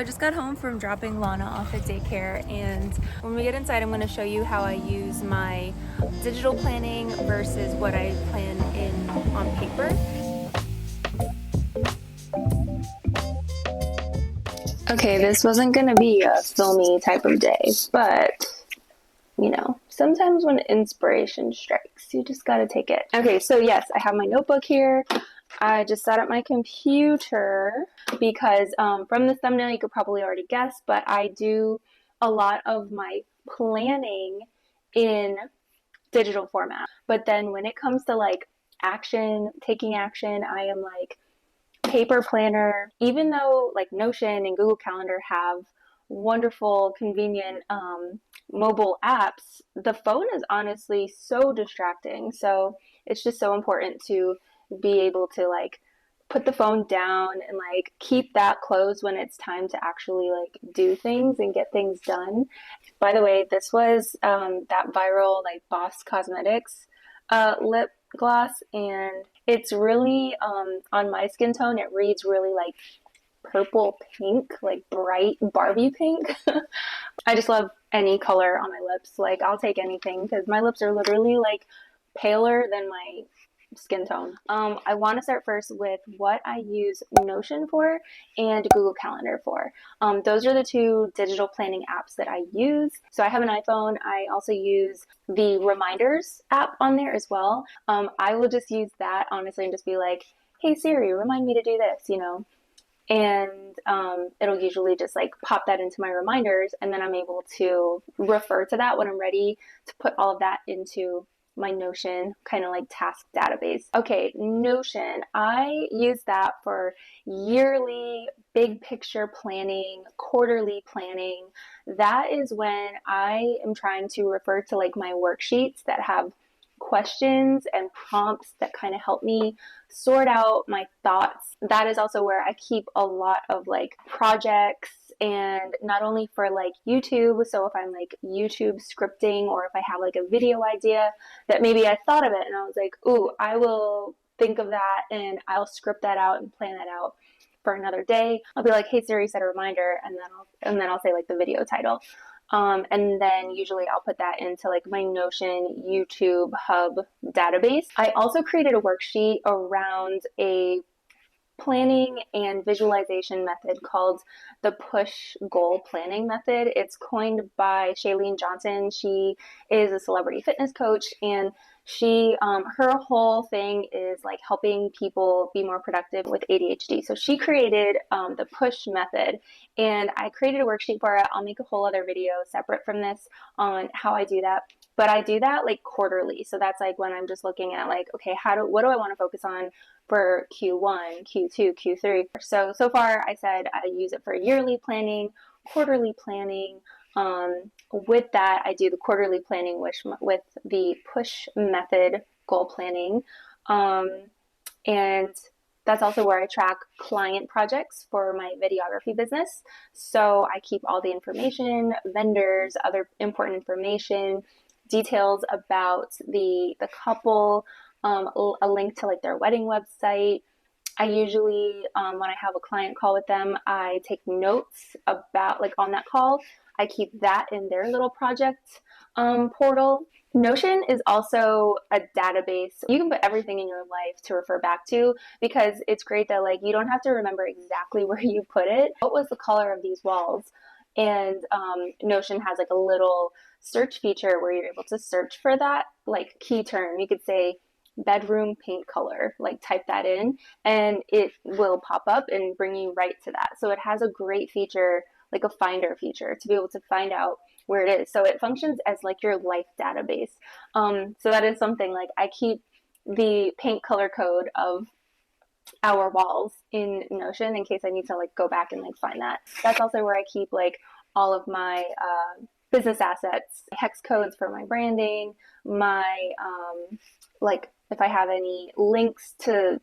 I just got home from dropping Lana off at daycare, and when we get inside, I'm going to show you how I use my digital planning versus what I plan in on paper. Okay, this wasn't going to be a filmy type of day, but sometimes when inspiration strikes, you just got to take it. Okay, so yes, I have my notebook here. I just sat at my computer because from the thumbnail you could probably already guess, but I do a lot of my planning in digital format. But then when it comes to like taking action, I am like paper planner. Even though like Notion and Google Calendar have wonderful, convenient mobile apps, the phone is honestly so distracting. So it's just so important to be able to like put the phone down and like keep that closed when it's time to actually like do things and get things done. By the way, this was that viral like Boss Cosmetics lip gloss, and it's really on my skin tone. It reads really like purple pink, like bright Barbie pink. I just love any color on my lips. Like I'll take anything because my lips are literally like paler than my skin tone. I want to start first with what I use Notion for and Google Calendar for. Those are the two digital planning apps that I use. So I have an iPhone. I also use the Reminders app on there as well. I will just use that honestly and just be like, hey Siri, remind me to do this. And it'll usually just like pop that into my reminders, and then I'm able to refer to that when I'm ready to put all of that into my Notion kind of like task database. Okay, Notion. I use that for yearly big picture planning, quarterly planning. That is when I am trying to refer to like my worksheets that have questions and prompts that kind of help me sort out my thoughts. That is also where I keep a lot of like projects, and not only for like YouTube. So if I'm like YouTube scripting, or if I have like a video idea that maybe I thought of it and I was like, ooh, I will think of that and I'll script that out and plan that out for another day. I'll be like, hey Siri, set a reminder, and then I'll say like the video title. And then usually I'll put that into like my Notion YouTube Hub database. I also created a worksheet around a planning and visualization method called the push goal planning method. It's coined by Shailene Johnson. She is a celebrity fitness coach, and her whole thing is like helping people be more productive with ADHD. So she created the push method, and I created a worksheet for it. I'll make a whole other video separate from this on how I do that. But I do that like quarterly. So that's like when I'm just looking at like, okay, what do I want to focus on for Q1, Q2, Q3. So far I said I use it for yearly planning, quarterly planning. With that, I do the quarterly planning with the push method goal planning. And that's also where I track client projects for my videography business. So I keep all the information, vendors, other important information, details about the couple, a link to like their wedding website. I usually, when I have a client call with them, I take notes about like on that call. I keep that in their little project portal. Notion is also a database. You can put everything in your life to refer back to, because it's great that like you don't have to remember exactly where you put it. What was the color of these walls? And Notion has like a little search feature where you're able to search for that like key term. You could say bedroom paint color, like type that in, and it will pop up and bring you right to that. So it has a great feature, like a finder feature, to be able to find out where it is. So it functions as like your life database. So that is something like I keep the paint color code of our walls in Notion in case I need to like go back and like find that. That's also where I keep like all of my business assets, hex codes for my branding, my like if I have any links to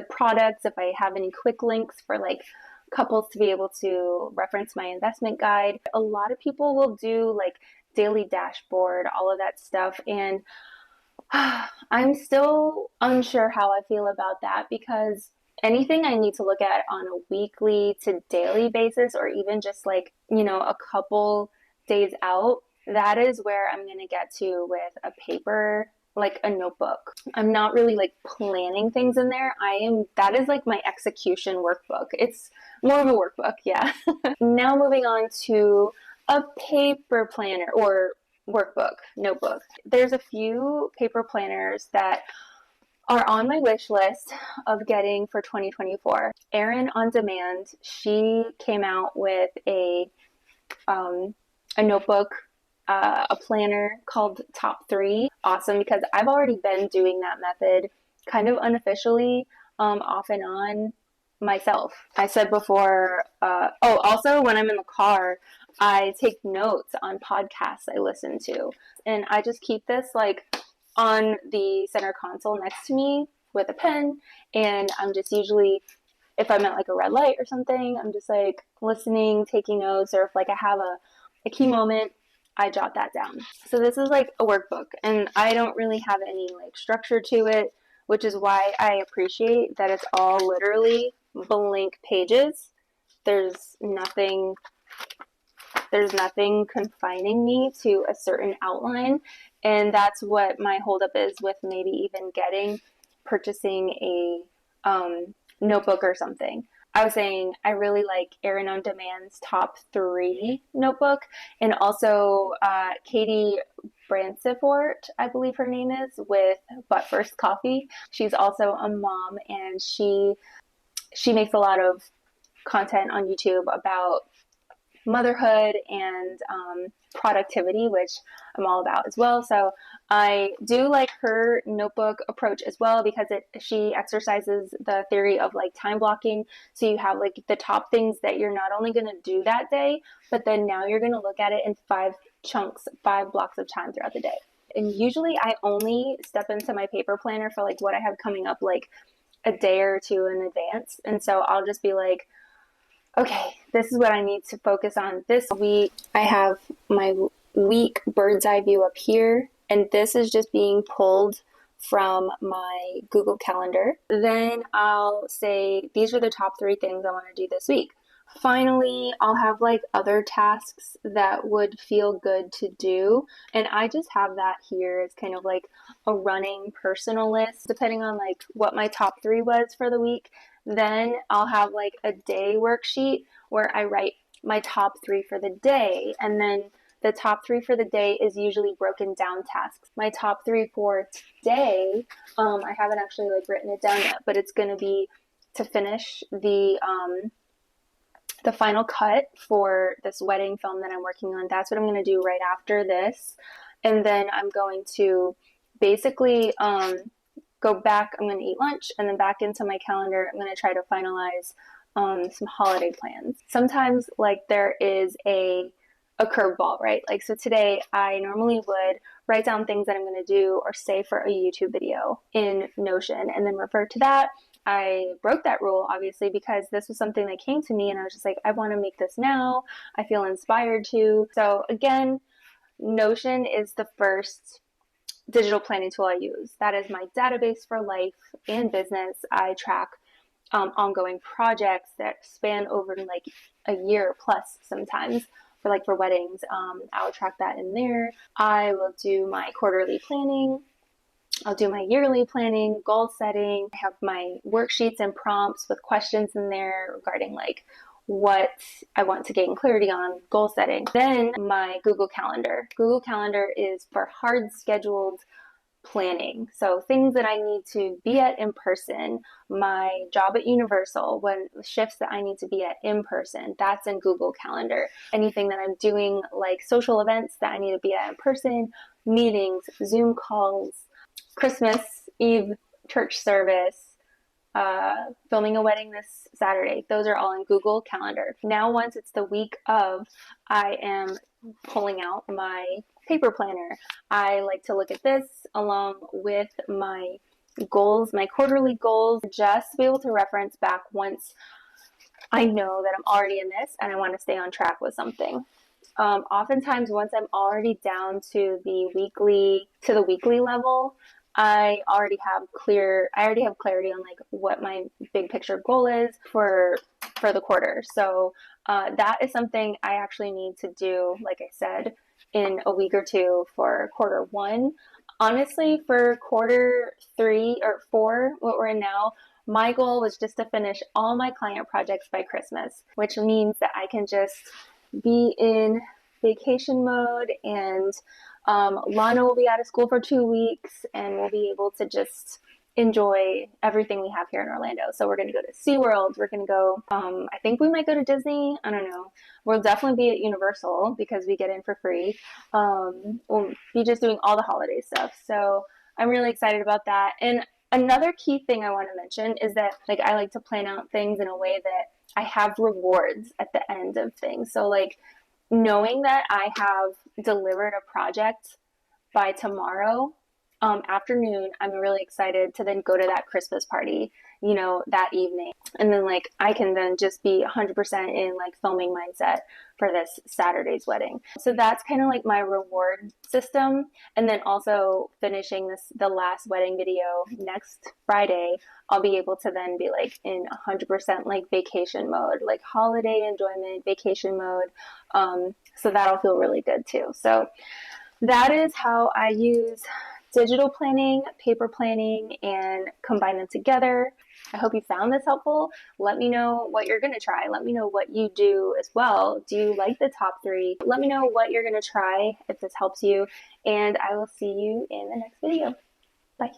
products, if I have any quick links for like couples to be able to reference my investment guide. A lot of people will do like daily dashboard, all of that stuff, and I'm still unsure how I feel about that, because anything I need to look at on a weekly to daily basis, or even just like, a couple days out, that is where I'm going to get to with a paper, like a notebook. I'm not really like planning things in there. That is like my execution workbook. It's more of a workbook, yeah. Now moving on to a paper planner or workbook, notebook. There's a few paper planners that are on my wish list of getting for 2024. Erin on Demand, she came out with a notebook, a planner called Top 3. Awesome, because I've already been doing that method kind of unofficially, off and on myself. I said before, also when I'm in the car, I take notes on podcasts I listen to. And I just keep this like on the center console next to me with a pen. And I'm just usually, if I'm at like a red light or something, I'm just like listening, taking notes, or if like I have a key moment, I jot that down. So this is like a workbook, and I don't really have any like structure to it, which is why I appreciate that it's all literally blank pages. There's nothing confining me to a certain outline, and that's what my holdup is with maybe even purchasing a notebook or something. I was saying I really like Erin on Demand's Top 3 notebook, and also Katie Bransifort, I believe her name is, with But First Coffee. She's also a mom, and she makes a lot of content on YouTube about motherhood and productivity, which I'm all about as well. So I do like her notebook approach as well, because she exercises the theory of like time blocking. So you have like the top things that you're not only going to do that day, but then now you're going to look at it in 5 blocks of time throughout the day. And usually I only step into my paper planner for like what I have coming up like a day or two in advance. And so I'll just be like, okay, this is what I need to focus on this week. I have my week bird's eye view up here, and this is just being pulled from my Google Calendar. Then I'll say, these are the top 3 things I want to do this week. Finally, I'll have like other tasks that would feel good to do. And I just have that here as kind of like a running personal list, depending on like what my top 3 was for the week. Then I'll have like a day worksheet where I write my top 3 for the day. And then the top 3 for the day is usually broken down tasks. My top 3 for today, I haven't actually like written it down yet, but it's going to be to finish the final cut for this wedding film that I'm working on. That's what I'm going to do right after this. And then I'm going to basically go back. I'm going to eat lunch and then back into my calendar. I'm going to try to finalize some holiday plans. Sometimes like there is a curveball, right? Like, so today I normally would write down things that I'm going to do or say for a YouTube video in Notion and then refer to that. I broke that rule, obviously, because this was something that came to me and I was just like, I want to make this now. I feel inspired to. So again, Notion is the first digital planning tool I use. That is my database for life and business. I track ongoing projects that span over like a year plus sometimes. For weddings, I'll track that in there. I will do my quarterly planning. I'll do my yearly planning, goal setting. I have my worksheets and prompts with questions in there regarding like what I want to gain clarity on, goal setting. Then my Google Calendar. Google Calendar is for hard scheduled planning. So things that I need to be at in person, my job at Universal, when shifts that I need to be at in person, that's in Google Calendar. Anything that I'm doing like social events that I need to be at in person, meetings, Zoom calls, Christmas Eve church service, filming a wedding this Saturday. Those are all in Google Calendar. Now, once it's the week of, I am pulling out my paper planner. I like to look at this along with my goals, my quarterly goals, just to be able to reference back once I know that I'm already in this and I want to stay on track with something. Oftentimes, once I'm already down to the weekly level, I already have clarity on like what my big picture goal is for the quarter. So that is something I actually need to do, like I said, in a week or two for quarter one. Honestly, for quarter 3 or 4, what we're in now, my goal was just to finish all my client projects by Christmas, which means that I can just be in vacation mode, and Lana will be out of school for 2 weeks and we'll be able to just enjoy everything we have here in Orlando. So we're going to go to SeaWorld. We're going to go, I think we might go to Disney. I don't know. We'll definitely be at Universal because we get in for free. We'll be just doing all the holiday stuff. So I'm really excited about that. And another key thing I want to mention is that like I like to plan out things in a way that I have rewards at the end of things. So like knowing that I have delivered a project by tomorrow afternoon, I'm really excited to then go to that Christmas party, that evening. And then like I can then just be 100% in like filming mindset for this Saturday's wedding. So that's kind of like my reward system. And then also finishing the last wedding video next Friday, I'll be able to then be like in 100% like vacation mode, like holiday enjoyment, vacation mode. So that'll feel really good too. So that is how I use digital planning, paper planning, and combine them together. I hope you found this helpful. Let me know what you're going to try. Let me know what you do as well. Do you like the top 3? Let me know what you're going to try if this helps you, and I will see you in the next video. Bye.